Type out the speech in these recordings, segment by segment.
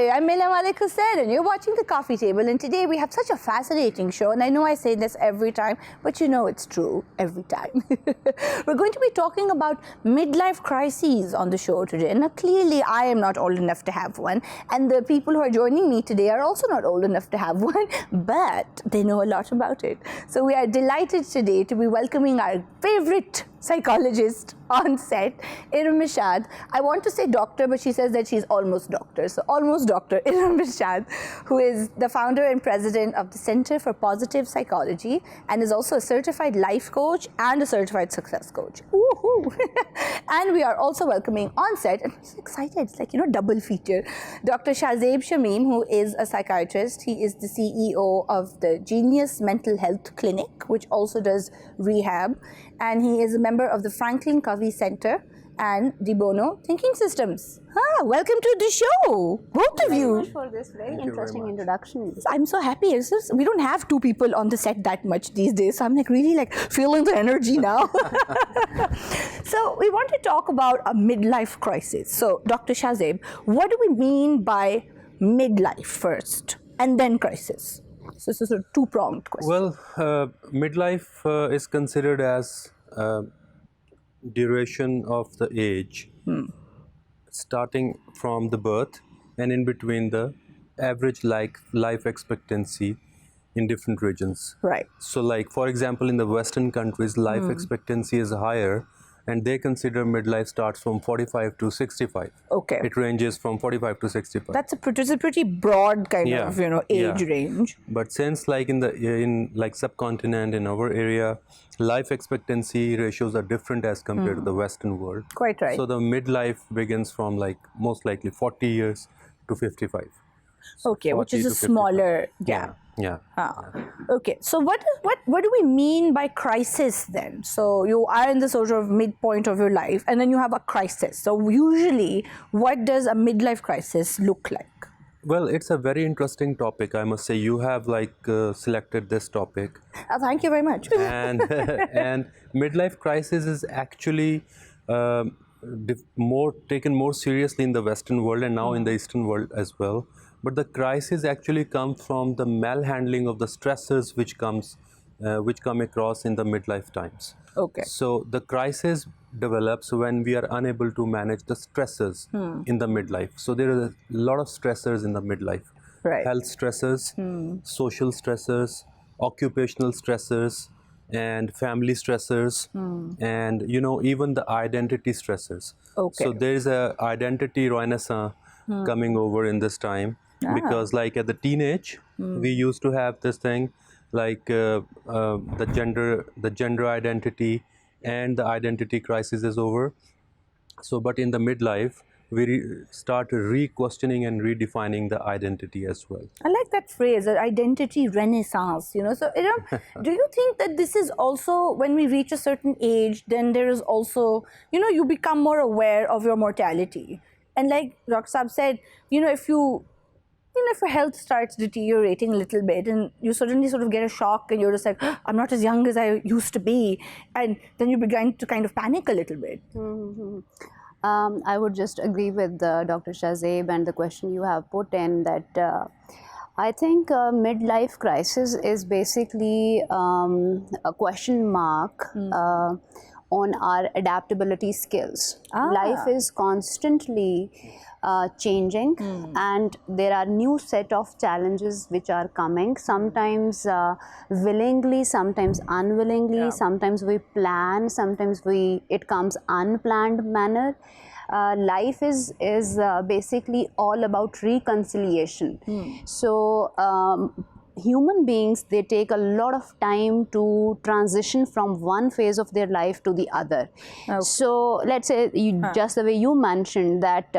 Hi, I'm Mila Malik Hussain and you're watching The Coffee Table, and today we have such a fascinating show, and I know I say this every time, but you know it's true every time. We're going to be talking about midlife crises on the show today. Now clearly I am not old enough to have one, and the people who are joining me today are also not old enough to have one, but they know a lot about it. So we are delighted today to be welcoming our favorite psychologist on set, Iram Mishad. I want to say doctor, but she says that she's almost doctor. So almost Dr. Iram Mishad, who is the founder and president of the Center for Positive Psychology and is also a certified life coach and a certified success coach. Woohoo! And we are also welcoming on set, and I'm so excited, it's like, double feature, Dr. Shahzeb Shamim, who is a psychiatrist. He is the CEO of the Genius Mental Health Clinic, which also does rehab, and he is a member of the Franklin Covey Center and De Bono Thinking Systems. Welcome to the show, both of you. Thank you very much for this very interesting introduction. I'm so happy. We don't have two people on the set that much these days, so I'm really feeling the energy now. So we want to talk about a midlife crisis. So Dr. Shahzeb, what do we mean by midlife first and then crisis? So this is a two-pronged question. Well, midlife is considered as duration of the age starting from the birth and in between the average life expectancy in different regions. Right. So like, for example, in the Western countries, life expectancy is higher, and they consider midlife starts from 45 to 65. Okay. It ranges from 45 to 65. That's a pretty broad kind of age range. But since like in subcontinent, in our area, life expectancy ratios are different as compared to the Western world. Quite right. So the midlife begins from most likely 40 years to 55. So okay, which is a 40 to 55. smaller gap. Yeah. Okay, so what do we mean by crisis then? So you are in the sort of midpoint of your life, and then you have a crisis. So usually, what does a midlife crisis look like? Well, it's a very interesting topic. I must say, you have selected this topic. Thank you very much. and midlife crisis is actually taken more seriously in the Western world and now in the Eastern world as well. But the crisis actually comes from the malhandling of the stressors which come across in the midlife times. Okay. So the crisis develops when we are unable to manage the stressors in the midlife. So there are a lot of stressors in the midlife. Right. Health stressors, social stressors, occupational stressors, and family stressors, and even the identity stressors. Okay. So there is a identity renaissance coming over in this time, because like at the teenage we used to have this thing like the gender identity, and the identity crisis is over. So but in the midlife we start re-questioning and redefining the identity as well. I like that phrase, identity renaissance, So, do you think that this is also, when we reach a certain age, then there is also, you become more aware of your mortality. And like Dr. Saab said, if your health starts deteriorating a little bit and you suddenly sort of get a shock and you're just like, I'm not as young as I used to be. And then you begin to kind of panic a little bit. I would just agree with Dr. Shahzeb and the question you have put in, that I think midlife crisis is basically a question mark on our adaptability skills. Life is constantly changing, and there are new set of challenges which are coming, sometimes willingly, sometimes unwillingly, sometimes we plan, sometimes it comes unplanned manner. Life is basically all about reconciliation. So human beings, they take a lot of time to transition from one phase of their life to the other. So let's say, just the way you mentioned that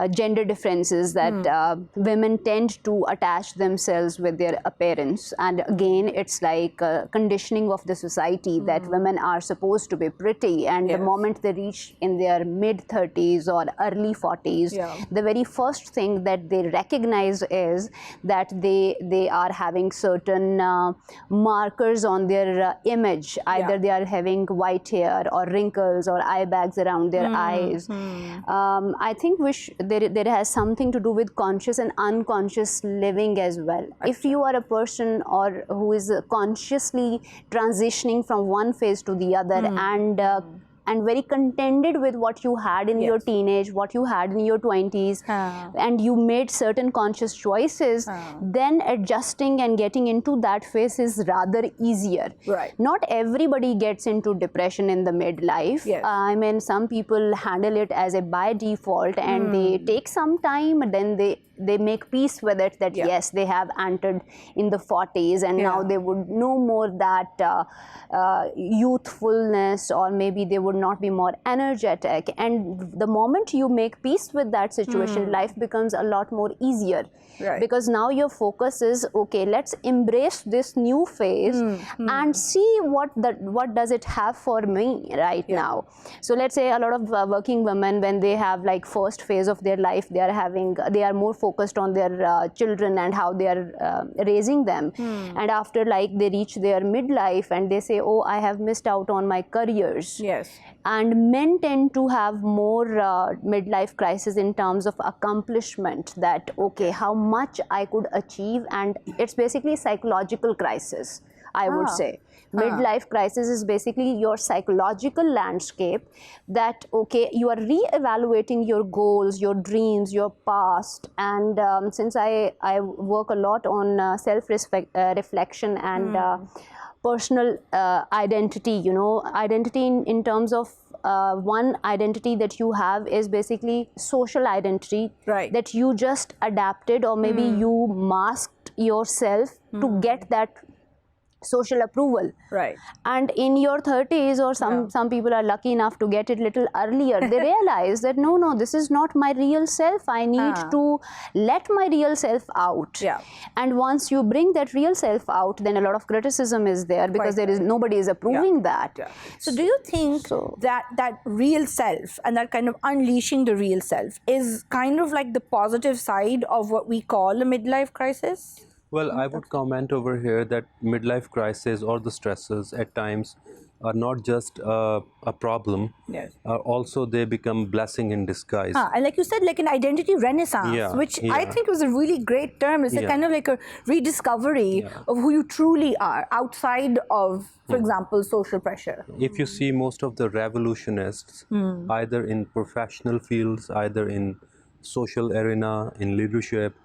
gender differences, that women tend to attach themselves with their appearance, and again it's like conditioning of the society that women are supposed to be pretty, and the moment they reach in their mid-30s or early 40s, the very first thing that they recognize is that they are are having certain markers on their image. Either they are having white hair or wrinkles or eye bags around their eyes. I think there has something to do with conscious and unconscious living as well. If you are a person or who is consciously transitioning from one phase to the other and very contented with what you had in your teenage, what you had in your 20s, and you made certain conscious choices, then adjusting and getting into that phase is rather easier. Right. Not everybody gets into depression in the midlife. Yes. I mean, some people handle it as a by default and they take some time, then they make peace with it that yes, they have entered in the 40s and now they would no more that youthfulness, or maybe they would not be more energetic. And the moment you make peace with that situation, life becomes a lot more easier. Right. Because now your focus is, okay, let's embrace this new phase and see what does it have for me right now. So let's say a lot of working women, when they have like first phase of their life, they are more focused on their children and how they are raising them. And after like they reach their midlife and they say, oh, I have missed out on my careers. Yes. And men tend to have more midlife crisis in terms of accomplishment, that okay, how much I could achieve, and it's basically psychological crisis, I would say. Midlife crisis is basically your psychological landscape, that okay, you are re-evaluating your goals, your dreams, your past. And since I work a lot on self-reflection and personal identity, identity in terms of one identity that you have is basically social identity, Right. that you just adapted, or maybe you masked yourself to get that social approval. Right. And in your 30s, or some people are lucky enough to get it little earlier, they realize that no, this is not my real self. I need to let my real self out. Yeah. And once you bring that real self out, then a lot of criticism is there, because nobody is approving that. Yeah. So do you think that real self and that kind of unleashing the real self is kind of like the positive side of what we call a midlife crisis? Well, I would comment over here that midlife crisis or the stresses at times are not just a problem. Yes. Also, they become blessing in disguise. And like you said, like an identity renaissance, which I think was a really great term. It's a kind of like a rediscovery of who you truly are outside of, for example, social pressure. If you see most of the revolutionists, either in professional fields, either in social arena, in leadership,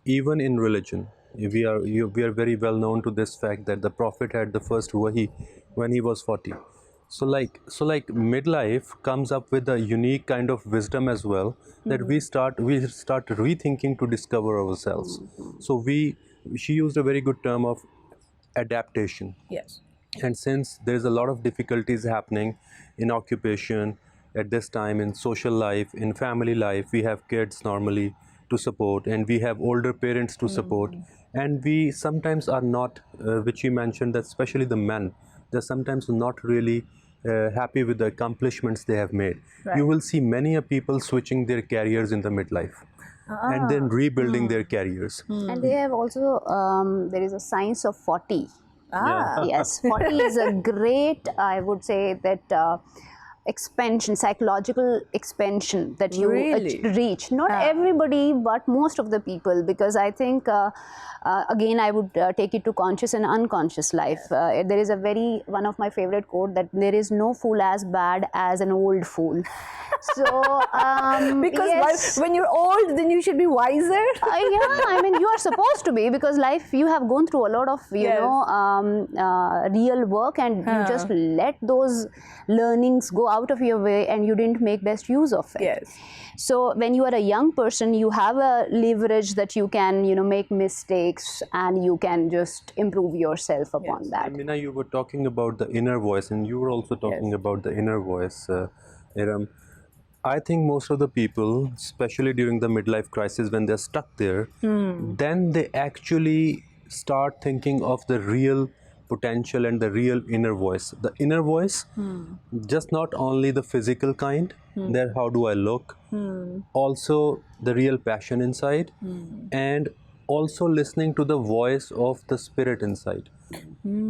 even in religion, we are very well known to this fact that the Prophet had the first wahi when he was 40. So like midlife comes up with a unique kind of wisdom as well, that we start rethinking to discover ourselves. So she used a very good term of adaptation. Yes. And since there's a lot of difficulties happening in occupation at this time, in social life, in family life, we have kids normally to support, and we have older parents to support, and we sometimes are not, which you mentioned, that especially the men, they're sometimes not really happy with the accomplishments they have made. Right. You will see many people switching their careers in the midlife and then rebuilding their careers. And they have also, there is a science of 40. Yes, 40 is a great, I would say that expansion, psychological expansion that you reach. Not everybody, but most of the people, because I think, again, I would take it to conscious and unconscious life. There is one of my favorite quote, that there is no fool as bad as an old fool. So, because when you're old, then you should be wiser. I mean, you are supposed to be, because life, you have gone through a lot of, real work, and you just let those learnings go out of your way, and you didn't make best use of it. Yes. So when you are a young person, you have a leverage that you can, make mistakes, and you can just improve yourself upon that. Mina, you were talking about the inner voice, and you were also talking about the inner voice, Iram. I think most of the people, especially during the midlife crisis, when they're stuck there, then they actually start thinking of the real potential and the real inner voice. The inner voice, just not only the physical kind, that how do I look, also the real passion inside, and also listening to the voice of the spirit inside.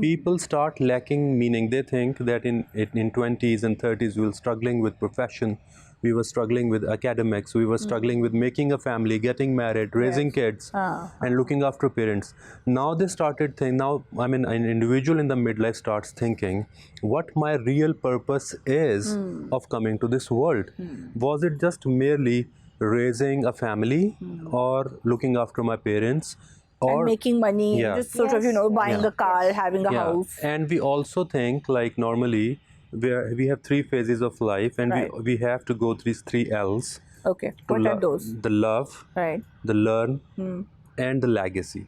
People start lacking meaning. They think that in 20s and 30s we were struggling with profession, we were struggling with academics, we were struggling with making a family, getting married, raising kids, and looking after parents. Now they started thinking. Now I mean, an individual in the midlife starts thinking, what my real purpose is of coming to this world. Was it just merely raising a family or looking after my parents? And Or making money, Yeah. just sort of, buying a car, having a house. and we also think like normally we have three phases of life, and Right. we have to go through these three L's. Okay, what are those? The love, Right. the learn, and the legacy.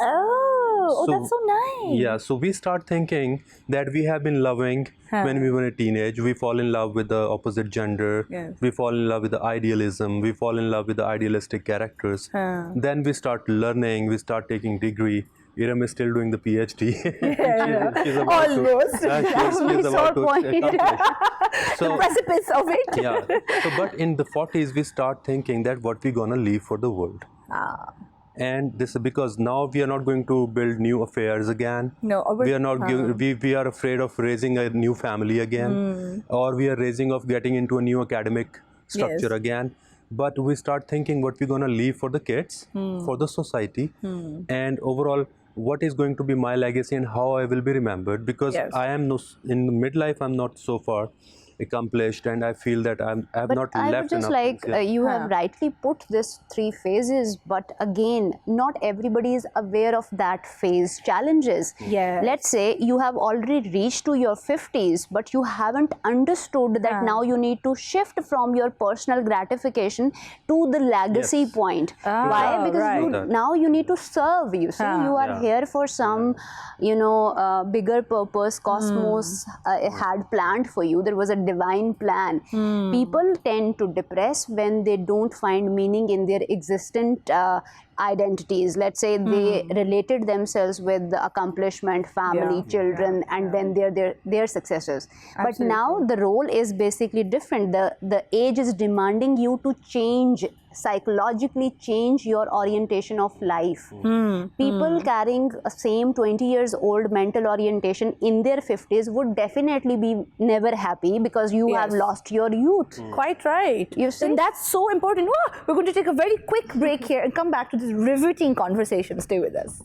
Oh, that's so nice. Yeah, so we start thinking that we have been loving when we were a teenage. We fall in love with the opposite gender. Yes. We fall in love with the idealism. We fall in love with the idealistic characters. Then we start learning. We start taking degree. Iram is still doing the PhD. She's about Almost. she's about to point. accomplish. So, Precipice of it. yeah. So, but in the 40s, we start thinking that what we're gonna leave for the world. And this is because now we are not going to build new affairs again. No, we are not. We are afraid of raising a new family again, or we are raising of getting into a new academic structure Yes. again. But we start thinking what we're gonna leave for the kids, for the society, and overall, what is going to be my legacy and how I will be remembered. Because Yes. I am in midlife, I'm not so far accomplished, and I feel that I have But not I would left just enough like things, yeah. you have rightly put this three phases, but again, not everybody is aware of that phase challenges. Yes. Let's say you have already reached to your 50s, but you haven't understood that now you need to shift from your personal gratification to the legacy Yes. point. Ah, Why? Because right. now you need to serve. You see, you are Yeah. here for some, bigger purpose. Cosmos had planned for you. There was a divine plan. People tend to depress when they don't find meaning in their existent identities. Let's say they related themselves with the accomplishment, family, Yeah. children, and then their successors. But now the role is basically different. The age is demanding you to change, psychologically change your orientation of life. People carrying a same 20 years old mental orientation in their 50s would definitely be never happy because you have Yes. lost your youth. Quite right. You see? And that's so important. Wow, we're going to take a very quick break here and come back to this riveting conversation. Stay with us.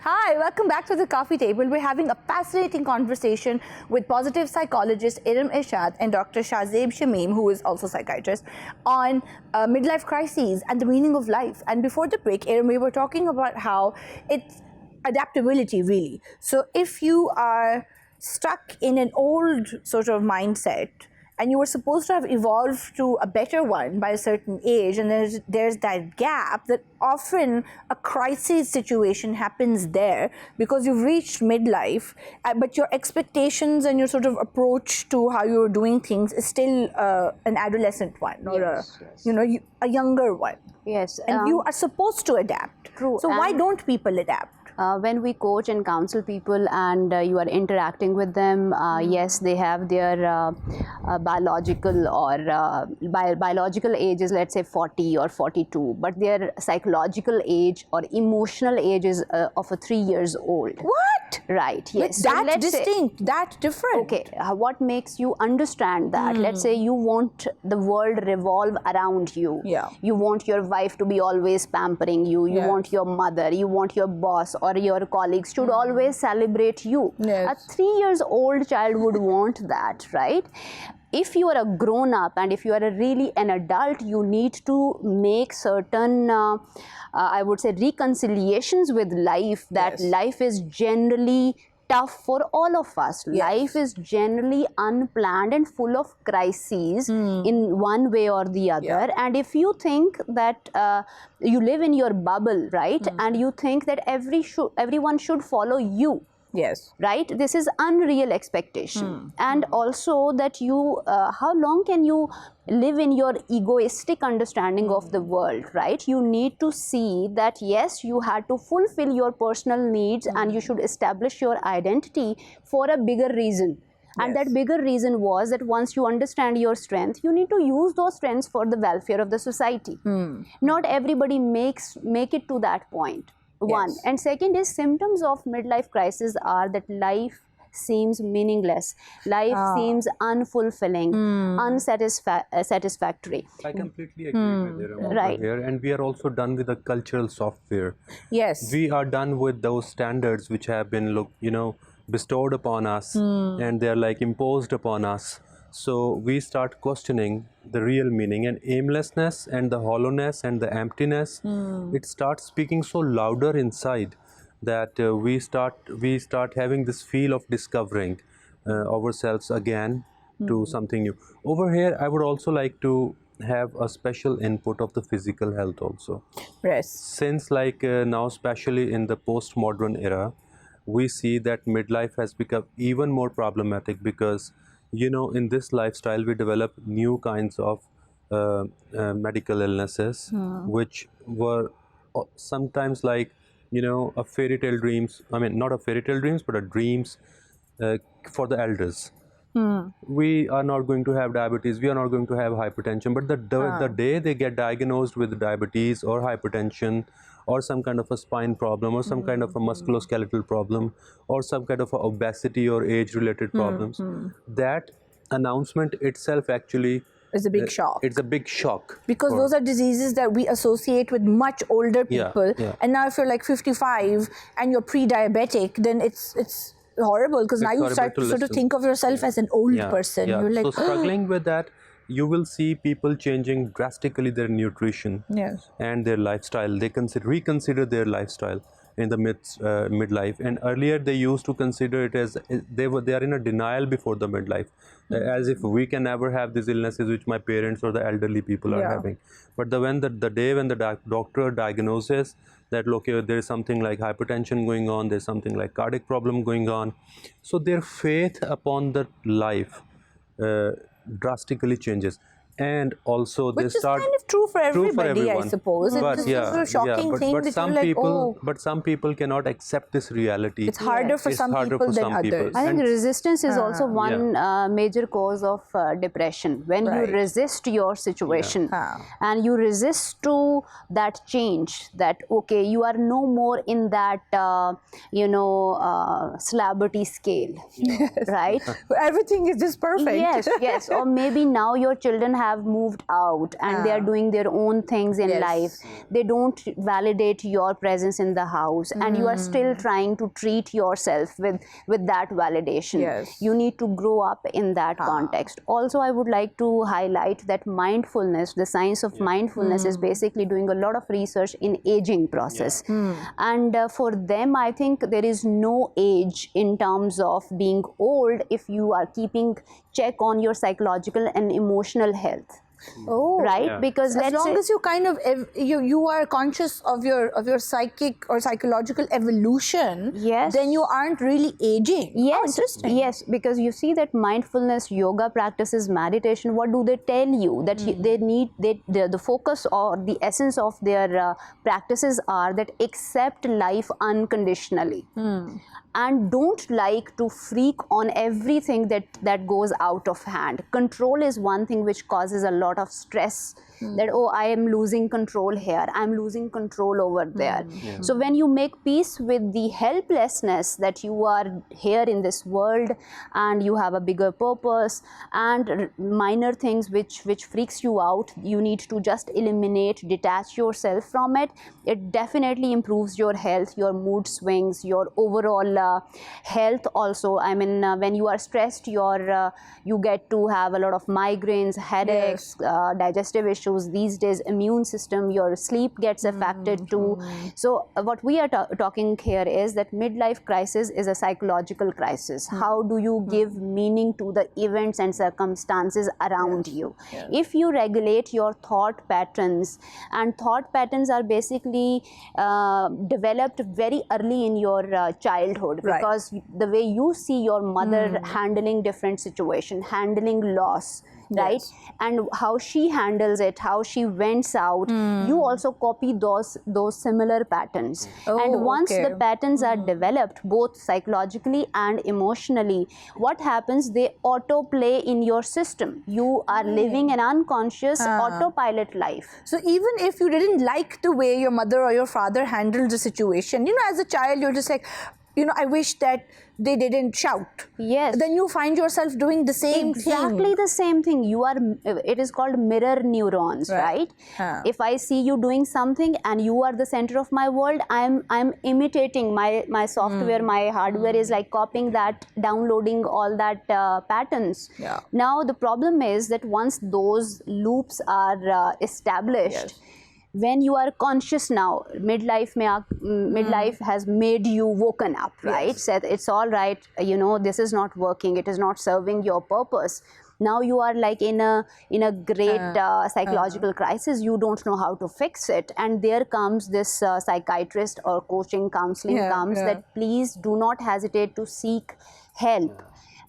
Hi, welcome back to the coffee table. We're having a fascinating conversation with positive psychologist Iram Irshad and Dr. Shahzeb Shamim, who is also a psychiatrist, on midlife crises and the meaning of life. And before the break, Iram, we were talking about how it's adaptability, really. So if you are stuck in an old sort of mindset, and you were supposed to have evolved to a better one by a certain age, and there's that gap, that often a crisis situation happens there because you've reached midlife, but your expectations and your sort of approach to how you're doing things is still an adolescent one, or a younger one. Yes. And you are supposed to adapt. True, So why and- don't people adapt? When we coach and counsel people and you are interacting with them, yes, they have their biological or biological ages, let's say 40 or 42, but their psychological age or emotional age is of a 3 years old. What? Right, yes. But So that let's say- distinct, that different. Okay, what makes you understand that? Let's say you want the world revolve around you. Yeah. You want your wife to be always pampering you. You Yes. want your mother, you want your boss or your colleagues should always celebrate you. Yes. A 3 years old child would want that, right? If you are a grown up and if you are really an adult, you need to make certain, I would say, reconciliations with life, that Yes. life is generally tough for all of us. Yes. Life is generally unplanned and full of crises in one way or the other. Yeah. And if you think that you live in your bubble, right, and you think that everyone should follow you, Yes. right, this is unreal expectation. And also that you how long can you live in your egoistic understanding of the world, right? You need to see that yes, you had to fulfill your personal needs and you should establish your identity for a bigger reason. And Yes. that bigger reason was that once you understand your strength, you need to use those strengths for the welfare of the society. Not everybody make it to that point. One. Yes. And second is, symptoms of midlife crisis are that life seems meaningless, life seems unfulfilling, unsatisfactory. I completely agree with you over Right. here, and we are also done with the cultural software. Yes. We are done with those standards which have been bestowed upon us, and they are like imposed upon us. So we start questioning the real meaning, and aimlessness and the hollowness and the emptiness, it starts speaking so louder inside that we start having this feel of discovering ourselves again to something new. Over here, I would also like to have a special input of the physical health also. Yes. Since now, especially in the postmodern era, we see that midlife has become even more problematic because, in this lifestyle, we develop new kinds of medical illnesses, which were sometimes a fairy tale dreams. I mean, not a fairy tale dreams, but a dreams for the elders. We are not going to have diabetes, we are not going to have hypertension, but the day they get diagnosed with diabetes or hypertension or some kind of a spine problem or some kind of a musculoskeletal problem or some kind of a obesity or age related problems, that announcement itself actually It's a big shock. it's a big shock Because for- those are diseases that we associate with much older Yeah, people. yeah. And now if you're like 55 and you're pre-diabetic, then it's horrible because now It's you horrible start to to sort of listen. think of yourself as an old Yeah, person. yeah. You're like, so struggling with that, you will see people changing drastically their nutrition Yes. and their lifestyle. They reconsider their lifestyle in the midlife, and earlier they used to consider it as they are in a denial before the midlife, as if we can never have these illnesses which my parents or the elderly people are Yeah. having. But when the day when the doctor diagnoses that look, there is something like hypertension going on, there's something like cardiac problem going on, so their faith upon the life drastically changes. And also they Which is start kind of true for everybody, I everyone. suppose. It's But just yeah, a shocking but, thing but that some you're like, people, oh. but some people cannot accept this reality. It's harder for It's some harder people for than some people. others. I think And- resistance is also one major cause of depression. When Right. you resist your situation and you resist to that change, that okay, you are no more in that celebrity scale, right? Everything is just perfect. Yes, yes. Or maybe now your children have moved out and they are doing their own things in Yes. life. They don't validate your presence in the house, and you are still trying to treat yourself with that validation. Yes. You need to grow up in that context. Also, I would like to highlight that mindfulness, the science of mindfulness, is basically doing a lot of research in aging process. And for them, I think there is no age in terms of being old if you are keeping check on your psychological and emotional health. Oh. Right? Yeah. Because As let's long say, as you kind of you are conscious of your psychic or psychological evolution, Yes. then you aren't really aging. Oh, yes, interesting. yes, because you see that mindfulness, yoga practices, meditation, what do they tell you? That they need, the focus or the essence of their practices are that accept life unconditionally. And don't like to freak on everything that goes out of hand. Control is one thing which causes a lot of stress. That, oh, I am losing control here, I'm losing control over there. So when you make peace with the helplessness that you are here in this world and you have a bigger purpose, and minor things which freaks you out, you need to just eliminate, detach yourself from it. It definitely improves your health, your mood swings, your overall health also. I mean, when you are stressed, you get to have a lot of migraines, headaches, digestive issues. These days, immune system, your sleep gets affected too. So what we are talking here is that midlife crisis is a psychological crisis. How do you give meaning to the events and circumstances around you? If you regulate your thought patterns, and thought patterns are basically developed very early in your childhood, Right. because the way you see your mother handling different situation, handling loss, right? Yes. And how she handles it, how she vents out, you also copy those similar patterns. Oh, and once okay. the patterns are developed, both psychologically and emotionally, what happens? They autoplay in your system. You are living an unconscious autopilot life. So even if you didn't like the way your mother or your father handled the situation, as a child, you're just like, I wish that they didn't shout. Yes. Then you find yourself doing the same Exactly thing. the same thing. It is called mirror neurons, right? If I see you doing something and you are the center of my world, I'm imitating my software, my hardware is like copying that, downloading all that patterns. Yeah. Now the problem is that once those loops are established, when you are conscious now, midlife has made you woken up, right? Said it's all right, this is not working, it is not serving your purpose. Now you are like in a great psychological crisis. You don't know how to fix it, and there comes this psychiatrist or coaching counseling that please do not hesitate to seek help.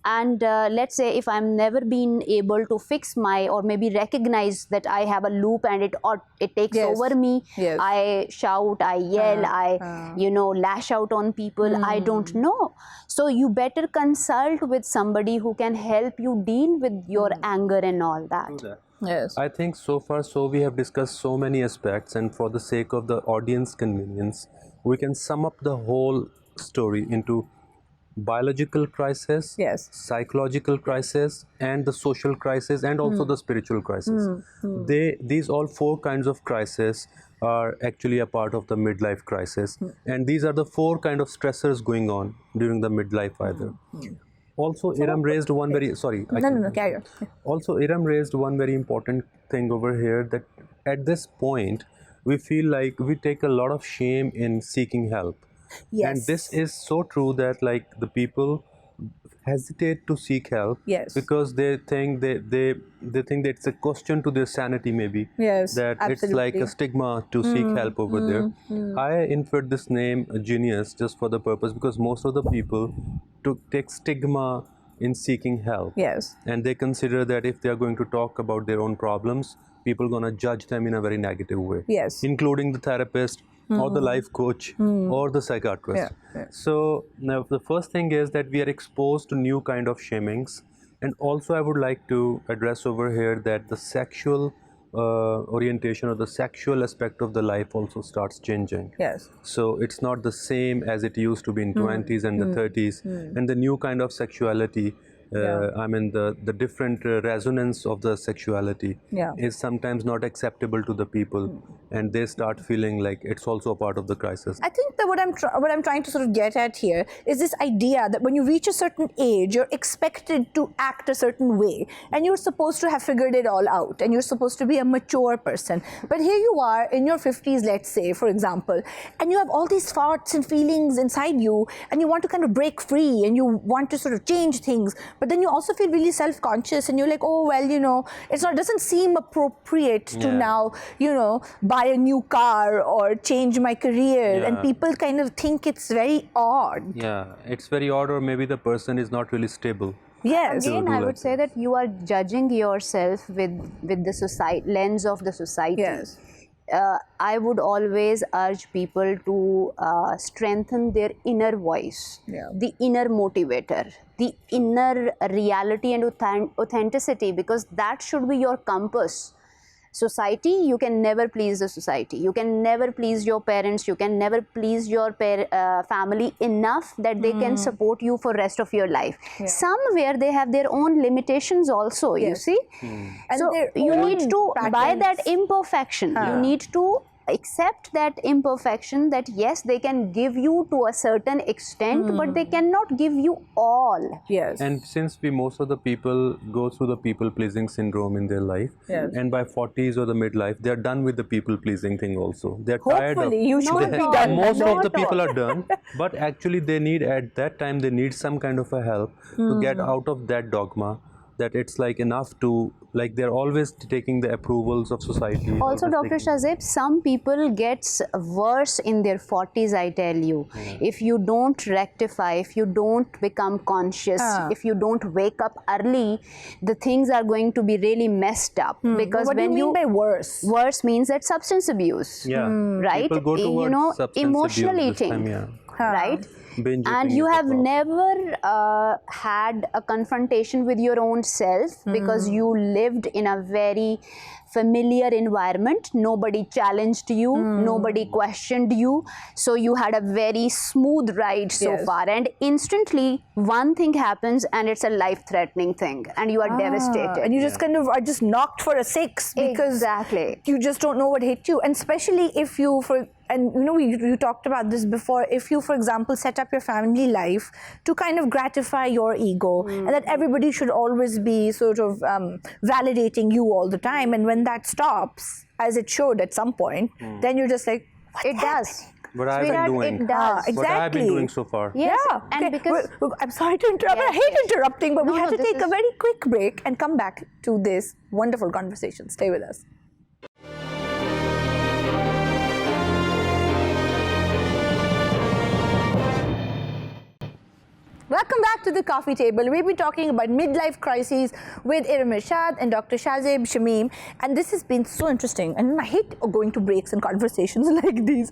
And let's say if I'm never been able to fix or maybe recognize that I have a loop and it takes over me, I shout, I yell, I lash out on people, I don't know. So you better consult with somebody who can help you deal with your anger and all that. Yes. I think so far we have discussed so many aspects, and for the sake of the audience convenience, we can sum up the whole story into biological crisis, psychological crisis, and the social crisis, and also the spiritual crisis. These all four kinds of crises are actually a part of the midlife crisis, and these are the four kind of stressors going on during the midlife either. Also, Iram raised one very Carry on. Also, Iram raised one very important thing over here, that at this point we feel like we take a lot of shame in seeking help. Yes. And this is so true that like the people hesitate to seek help because they think they think that it's a question to their sanity, maybe. Yes, that absolutely. It's like a stigma to seek help over there. I inferred this name genius just for the purpose because most of the people take stigma in seeking help. Yes. And they consider that if they are going to talk about their own problems, people are going to judge them in a very negative way. Yes. Including the therapist or the life coach or the psychiatrist. So now the first thing is that we are exposed to new kind of shamings. And also I would like to address over here that the sexual orientation or the sexual aspect of the life also starts changing. Yes. So it's not the same as it used to be in 20s and the 30s. And the new kind of sexuality, I mean the different resonance of the sexuality is sometimes not acceptable to the people, and they start feeling like it's also a part of the crisis. I think that what I'm trying to sort of get at here is this idea that when you reach a certain age, you're expected to act a certain way, and you're supposed to have figured it all out, and you're supposed to be a mature person. But here you are in your 50s, let's say, for example, and you have all these thoughts and feelings inside you, and you want to kind of break free, and you want to sort of change things. But then you also feel really self-conscious, and you're like, oh, well, it doesn't seem appropriate to now, buy a new car or change my career. And people kind of think it's very odd. Yeah, it's very odd, or maybe the person is not really stable. Yes. Again, I would say that you are judging yourself with the lens of the society. Yes. I would always urge people to strengthen their inner voice, the inner motivator, the inner reality and authenticity, because that should be your compass. Society, you can never please the society. You can never please your parents. You can never please your family enough that they can support you for rest of your life. Somewhere they have their own limitations also, you see. And so you need to buy that imperfection. You need to accept that imperfection, that yes, they can give you to a certain extent, but they cannot give you all. Yes. And since most of the people go through the people-pleasing syndrome in their life, and by 40s or the midlife, they're done with the people-pleasing thing also. They're tired of... Hopefully, you should be done. Most of the people are done, but actually they need, at that time, they need some kind of a help to get out of that dogma that it's like enough to, like they're always taking the approvals of society. Also, always Dr. taking- Shazib, some people gets worse in their 40s, I tell you. If you don't rectify, if you don't become conscious, if you don't wake up early, the things are going to be really messed up. Because What do you when mean by worse? worse means that substance abuse. Yeah, Right? People go towards You know, substance emotional abuse this eating. time, yeah. Right? Binge And eating you is the have problem. never had a confrontation with your own self because you lived in a very familiar environment. Nobody challenged you, nobody questioned you, so you had a very smooth ride so Yes. far, and instantly one thing happens and it's a life-threating thing and you are devastated. And you just kind of are just knocked for a 6 because Exactly. you just don't know what hit you. And especially if you, and you know, you talked about this before, if you, for example, set up your family life to kind of gratify your ego and that everybody should always be sort of validating you all the time. And when that stops, as it should at some point, then you're just like, It does. What I've been Sweetheart, doing. it does. exactly. What I've been doing so far. Yes, Yeah, and okay. because I'm sorry to interrupt. Yes, I hate yes. interrupting, but we No, have no, to this take a is- very quick break and come back to this wonderful conversation. Stay with us. Welcome back to the coffee table. We've been talking about midlife crises with Iram Irshad and Dr. Shazib Shamim, and this has been so interesting. And I hate going to breaks and conversations like these.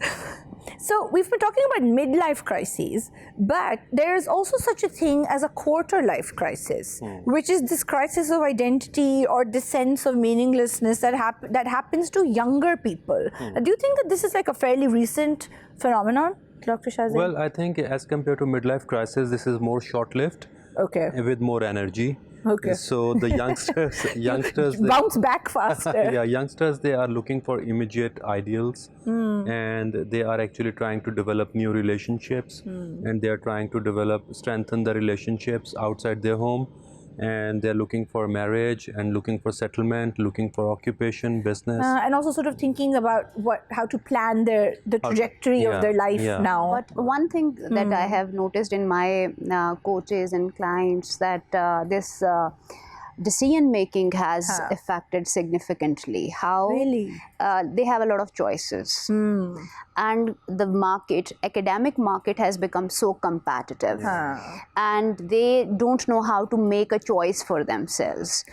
So we've been talking about midlife crises, but there is also such a thing as a quarter life crisis, which is this crisis of identity or this sense of meaninglessness that happens to younger people. Do you think that this is like a fairly recent phenomenon, Dr. Shazib? Well, I think as compared to midlife crisis, this is more short-lived Okay. with more energy. Okay. So the youngsters, they- Bounce back faster. yeah, youngsters, they are looking for immediate ideals, and they are actually trying to develop new relationships, and they are trying to strengthen the relationships outside their home, and they're looking for marriage and looking for settlement, looking for occupation, business. And also sort of thinking about how to plan the trajectory of yeah, their life yeah. now. But one thing that I have noticed in my coaches and clients that this decision making has affected significantly. How Really? they have a lot of choices, and the academic market has become so competitive, and they don't know how to make a choice for themselves.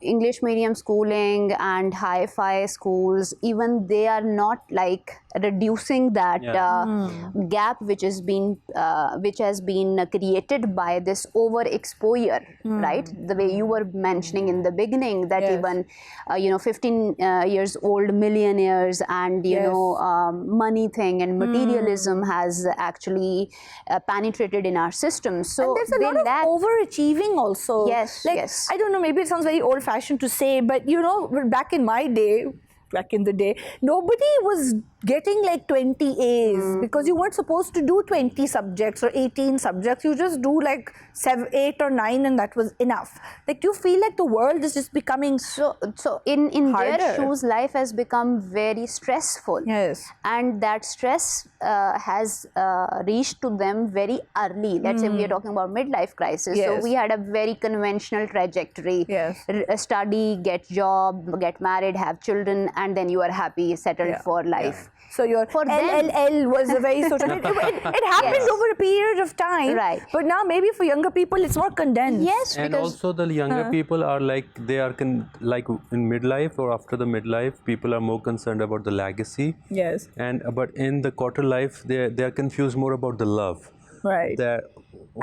English medium schooling and hi-fi schools, even they are not like reducing that gap which has been created by this overexposure, right? The way you were mentioning in the beginning that Yes. even 15 years old millionaires and Yes. money thing and materialism has actually penetrated in our system. So And there's a they lot of lack. overachieving also. Yes, like, yes. I don't know, maybe it sounds very old-fashioned to say, but back in the day, nobody was getting like 20 A's because you weren't supposed to do 20 subjects or 18 subjects. You just do like 7, 8 or 9 and that was enough. Like, do you feel like the world is just becoming So in harder? their shoes, life has become very stressful. Yes. And that stress has reached to them very early. Let's say we are talking about midlife crisis. Yes. So we had a very conventional trajectory. Yes. Study, get job, get married, have children, and then you are happy, settled for life. So your For them- LLL was a very sort of, it happened Yes. over a period of time. Right. But now maybe for younger people, it's more condensed. Yes, And because also the younger people are like, they are like in midlife or after the midlife, people are more concerned about the legacy. Yes. But in the quarter life, they are confused more about the love. Right. They're-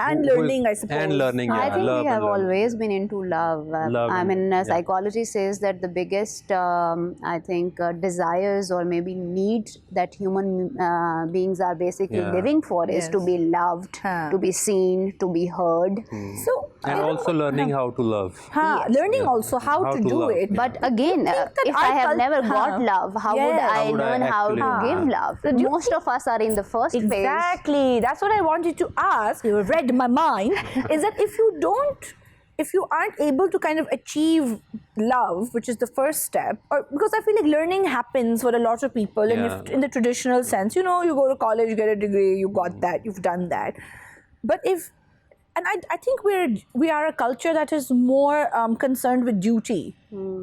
And who is- learning, I suppose. And learning, yeah. I think love we have and learning. always been into love. Love I and- mean, yeah. psychology says that the biggest, I think, desires or maybe needs that human beings are basically Yeah. living for is to Yes. be loved, Huh. to be seen, to be heard. So, And also learning how to love. learning also how How to to do love, it. yeah. But again, that if I our have cul- never got love, how would Yes. I How would I learn how to actually give love? Most of us are in the first phase. Exactly. That's what I wanted to ask. You read my mind. Is that if you aren't able to kind of achieve love, which is the first step, or because I feel like learning happens for a lot of people, and Yeah. if in the traditional sense, you go to college, you get a degree, you got that, you've done that. But if And I think we are a culture that is more concerned with duty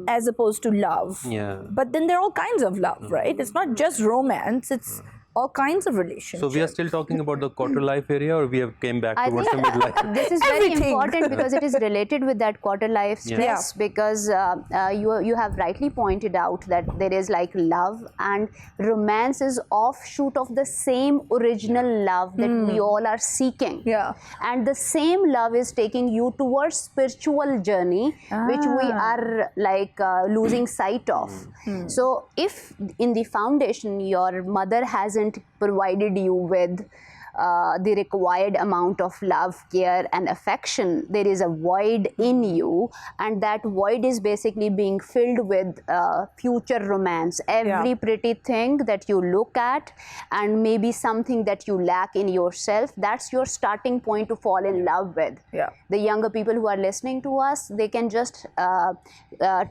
as opposed to love. Yeah. But then there are all kinds of love, right? It's not just romance, it's all kinds of relationships. So we are still talking about the quarter life area, or we have came back I towards the think midlife? this is very Everything. important because it is related with that quarter life stress. Because you have rightly pointed out that there is like love, and romance is offshoot of the same original love that we all are seeking. Yeah. And the same love is taking you towards spiritual journey, which we are like losing sight of. So if in the foundation your mother hasn't provided you with the required amount of love, care and affection, there is a void in you, and that void is basically being filled with future romance. Every pretty thing that you look at, and maybe something that you lack in yourself, that's your starting point to fall in love with. Yeah. The younger people who are listening to us, they can just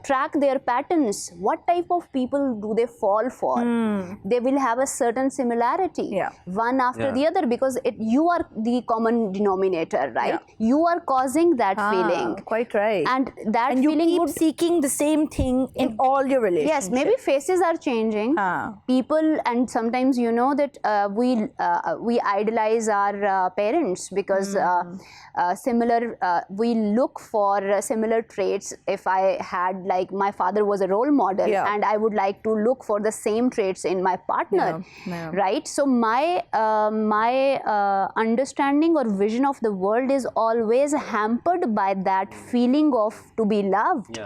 track their patterns. What type of people do they fall for? They will have a certain similarity, one after the other, because you are the common denominator, right? You are causing that feeling. Quite right. And that and you feeling keep would seeking the same thing in all your relationships. Yes, maybe faces are changing. People, and sometimes you know that we idolize our parents because we look for similar traits. If I had, like, my father was a role model, and I would like to look for the same traits in my partner, right? So my understanding or vision of the world is always hampered by that feeling of to be loved.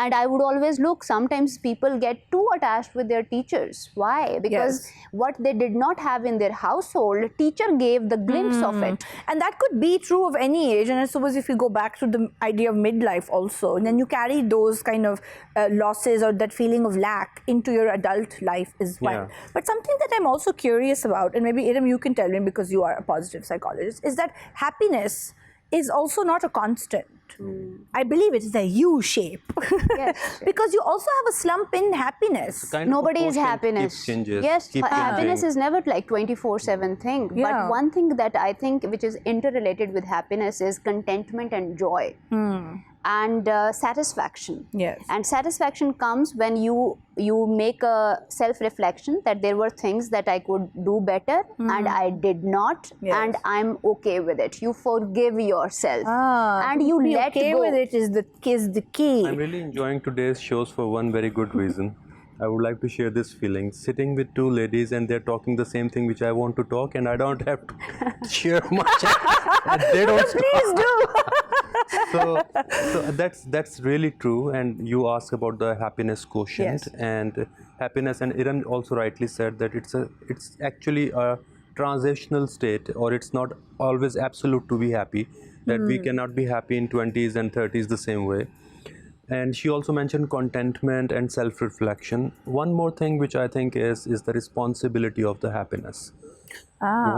And I would always look, sometimes people get too attached with their teachers. Why? Because what they did not have in their household, teacher gave the glimpse of it. And that could be true of any age. And I suppose if you go back to the idea of midlife also, and then you carry those kind of losses or that feeling of lack into your adult life as well. But something that I'm also curious about, and maybe Iram, you can tell me because you are a positive psychologist, is that happiness is also not a constant. I believe it is a U shape. Because you also have a slump in happiness. Nobody is happiness. Yes, happiness is never like 24/7 thing. But one thing that I think which is interrelated with happiness is contentment and joy. And satisfaction. And satisfaction comes when you make a self-reflection that there were things that I could do better and I did not, and I'm okay with it. You forgive yourself and you let okay go. With it is the key. I'm really enjoying today's shows for one very good reason. I would like to share this feeling, sitting with two ladies and they're talking the same thing which I want to talk, and I don't have to share much. And they don't Please do. so that's really true. And you ask about the happiness quotient and happiness, and Iram also rightly said that it's actually a transitional state, or it's not always absolute to be happy, that we cannot be happy in 20s and 30s the same way. And she also mentioned contentment and self-reflection. One more thing which I think is the responsibility of the happiness.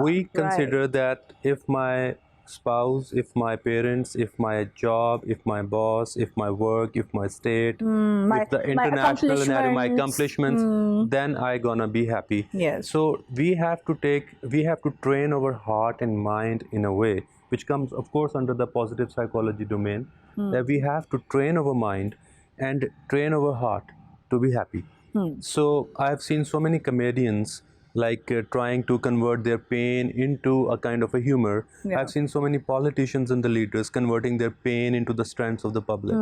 We consider that if my spouse, if my parents, if my job, if my boss, if my work, if my state, if the international scenario, my accomplishments, then I gonna be happy. So we have to train our heart and mind in a way which comes, of course, under the positive psychology domain, that we have to train our mind and train our heart to be happy. So I have seen so many comedians trying to convert their pain into a kind of a humor. I've seen so many politicians and the leaders converting their pain into the strengths of the public.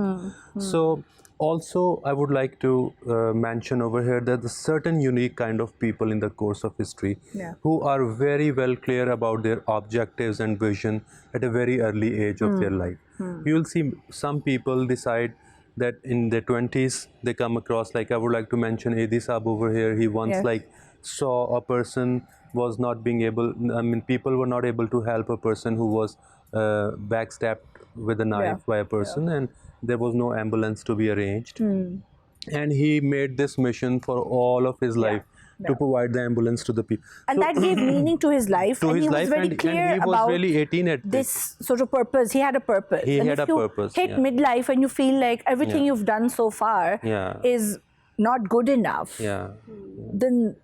So also I would like to mention over here that there's certain unique kind of people in the course of history who are very well clear about their objectives and vision at a very early age of their life. You will see some people decide that in their 20s they come across, like I would like to mention Adi Saab over here. He once saw a person was not being able, people were not able to help a person who was backstabbed with a knife by a person, and there was no ambulance to be arranged. And he made this mission for all of his life to provide the ambulance to the people. And that gave meaning to his life. To and his he was life, very clear and he was about really 18 at this sort of purpose. He had a purpose. He and had if a you purpose, hit midlife and you feel like everything you've done so far is not good enough, then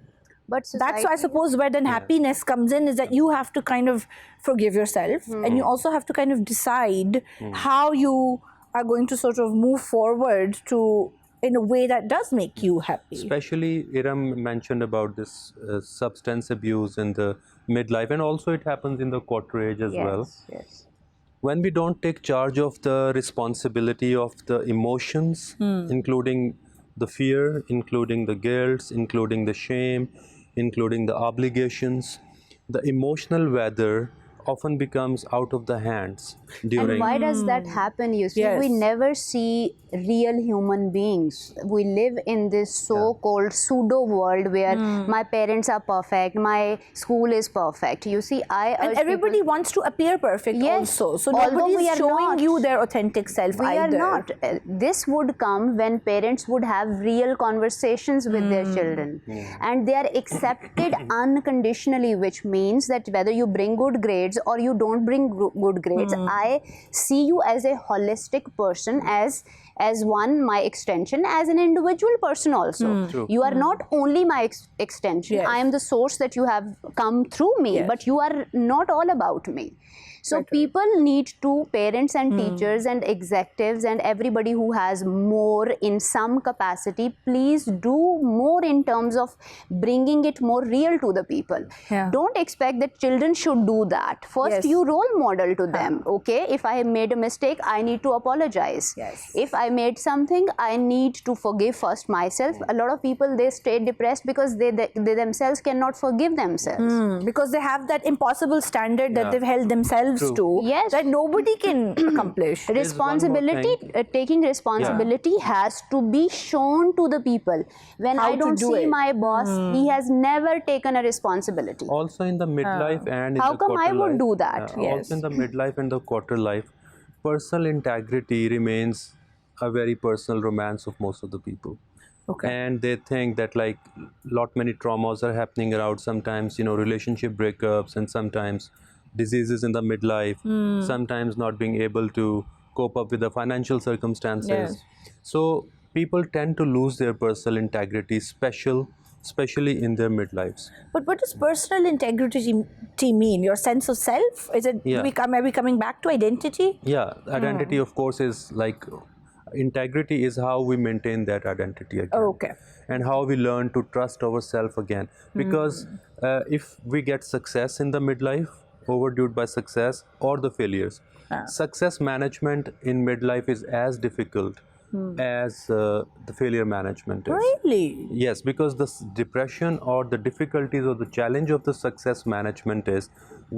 But that's why I suppose where then happiness comes in is that you have to kind of forgive yourself, and you also have to kind of decide how you are going to sort of move forward to in a way that does make you happy. Especially Iram mentioned about this substance abuse in the midlife, and also it happens in the quarter age as well. Yes. When we don't take charge of the responsibility of the emotions, including the fear, including the guilt, including the shame, including the obligations, the emotional weather often becomes out of the hands during. And why does that happen? You see, we Yes. never see real human beings. We live in this so-called pseudo world where my parents are perfect, my school is perfect. You see, And urge everybody people, wants to appear perfect Yes, also. So although nobody's we are showing not. you their authentic self we either. are not. This would come when parents would have real conversations with their children, and they are accepted unconditionally, which means that whether you bring good grades or you don't bring good grades, I see you as a holistic person, as one, my extension, as an individual person also. True. You are not only my extension. Yes. I am the source that you have come through me, Yes. but you are not all about me. So people need to, parents and teachers and executives and everybody who has more in some capacity, please do more in terms of bringing it more real to the people. Yeah. Don't expect that children should do that. First, Yes. you role model to them. Okay, if I have made a mistake, I need to apologize. Yes. If I made something, I need to forgive first myself. A lot of people, they stay depressed because they themselves cannot forgive themselves. Because they have that impossible standard that they've held themselves to Yes. that nobody can accomplish. Responsibility, taking responsibility has to be shown to the people. When How I to don't do see it. my boss, he has never taken a responsibility. Also in the midlife and in How the come I quarter would life, do that? Yes. Also in the midlife and the quarter life, personal integrity remains a very personal romance of most of the people. Okay. And they think that like many traumas are happening around, sometimes relationship breakups, and sometimes diseases in the midlife, sometimes not being able to cope up with the financial circumstances. Yes. So people tend to lose their personal integrity, especially in their midlives. But what does personal integrity mean? Your sense of self? Is it Yeah. are we coming back to identity? Yeah, identity of course is like, integrity is how we maintain that identity again. Okay. And how we learn to trust ourselves again. Because if we get success in the midlife, overdue by success or the failures, success management in midlife is as difficult as the failure management is. Really? Yes, because the depression or the difficulties or the challenge of the success management is,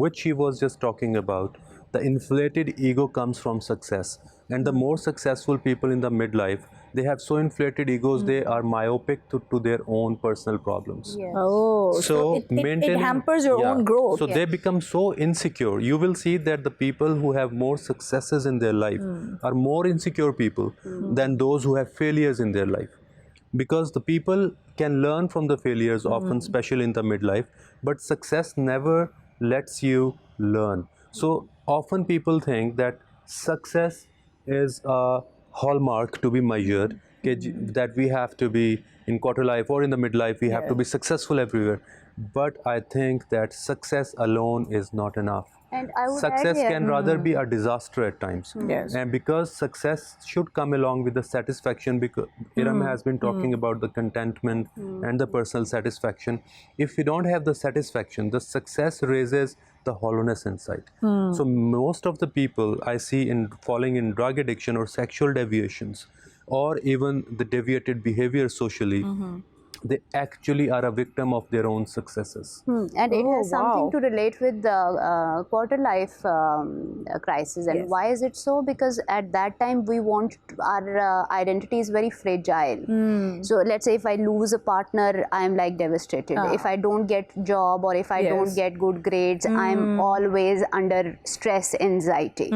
which he was just talking about, the inflated ego comes from success. And the more successful people in the midlife, they have so inflated egos, they are myopic to their own personal problems. Oh, so it maintaining- hampers your own growth. So they become so insecure. You will see that the people who have more successes in their life are more insecure people than those who have failures in their life. Because the people can learn from the failures, often, especially in the midlife, but success never lets you learn. So often people think that success is a hallmark to be measured, that we have to be in quarter life or in the midlife, we have to be successful everywhere. But I think that success alone is not enough. And I would Success add here, can rather be a disaster at times. Yes. And because success should come along with the satisfaction, because Iram has been talking about the contentment and the personal satisfaction. If we don't have the satisfaction, the success raises the hollowness inside. So most of the people I see in falling in drug addiction or sexual deviations, or even the deviated behavior socially, they actually are a victim of their own successes. and it has something wow. to relate with the quarter life crisis. And Yes. why is it so? Because at that time we want, our identity is very fragile. So let's say if I lose a partner, I'm like devastated. If I don't get job, or if I Yes. don't get good grades, I'm always under stress, anxiety.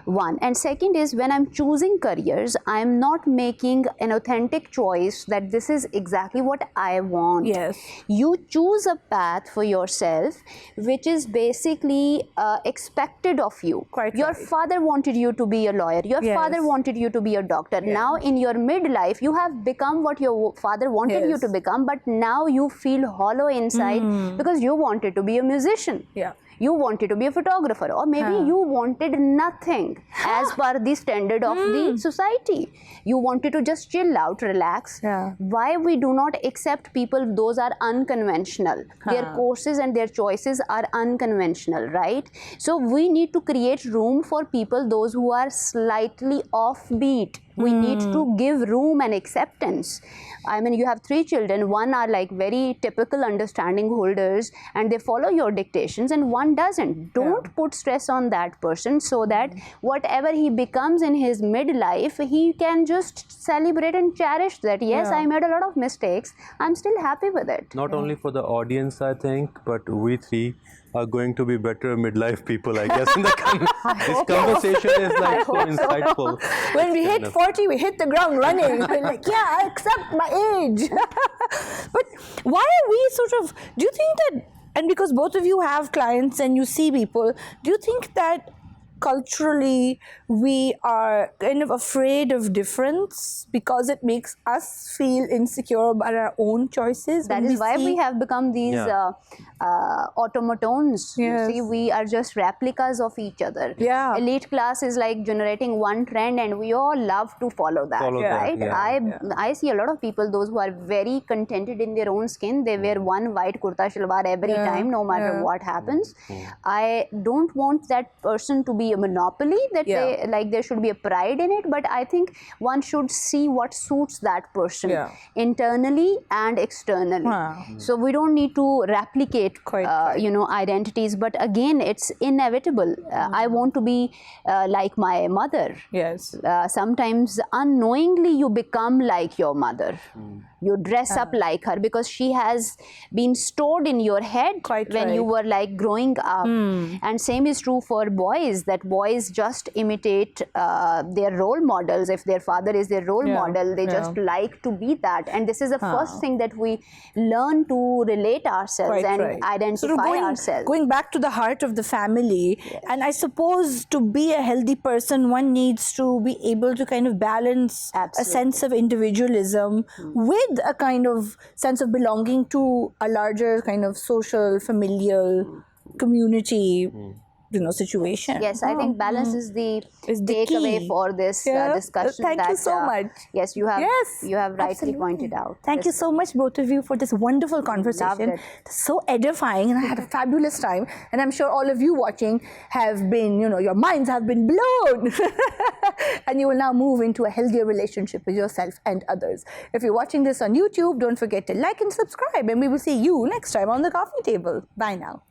One. And second is, when I'm choosing careers, I'm not making an authentic choice that this is exactly what what I want. Yes. You choose a path for yourself which is basically expected of you. Quite your right. father wanted you to be a lawyer. Your Yes. father wanted you to be a doctor. Now in your midlife, you have become what your father wanted you Yes. to become, but now you feel hollow inside because you wanted to be a musician. Yeah. You wanted to be a photographer, or maybe you wanted nothing as per the standard of the society. You wanted to just chill out, relax. Yeah. Why we do not accept people, those are unconventional. Their courses and their choices are unconventional, right? So we need to create room for people, those who are slightly offbeat. We need to give room and acceptance. I mean, you have 3 children. One are like very typical understanding holders and they follow your dictations, and one doesn't. Don't put stress on that person, so that whatever he becomes in his midlife, he can just celebrate and cherish that. Yes, I made a lot of mistakes. I'm still happy with it. Not only for the audience, I think, but we 3 are going to be better midlife people, I guess. In this conversation is like so insightful. When we It's hit kind of- 40, we hit the ground running. We're like, yeah, I accept my age. But why are we sort of, do you think that, and because both of you have clients and you see people, do you think that culturally we are kind of afraid of difference because it makes us feel insecure about our own choices? That when is why we see- have become these automatons. Yes. You see, we are just replicas of each other. Yeah. Elite class is like generating one trend, and we all love to follow that, Follow that, right? yeah. I see a lot of people, those who are very contented in their own skin. They wear one white kurta shalwar every time, no matter what happens. I don't want that person to be a monopoly. That they like there should be a pride in it, but I think one should see what suits that person internally and externally. So we don't need to replicate identities, but again, it's inevitable. I want to be like my mother. Yes. Sometimes unknowingly you become like your mother. You dress up like her because she has been stored in your head Quite when you were like growing up. And same is true for boys, that boys just imitate their role models. If their father is their role model, they just like to be that. And this is the first thing that we learn to relate ourselves and identify ourselves. Going back to the heart of the family, and I suppose to be a healthy person, one needs to be able to kind of balance a sense of individualism with a kind of sense of belonging to a larger kind of social, familial community, situation. Yes, I think balance is the Is the takeaway key. for this Yeah. discussion. Thank you so much. Yes, you have rightly absolutely. pointed out. Thank you so much, both of you, for this wonderful conversation. it. So edifying, and I had a fabulous time. And I'm sure all of you watching have been, your minds have been blown. And you will now move into a healthier relationship with yourself and others. If you're watching this on YouTube, don't forget to like and subscribe. And we will see you next time on the coffee table. Bye now.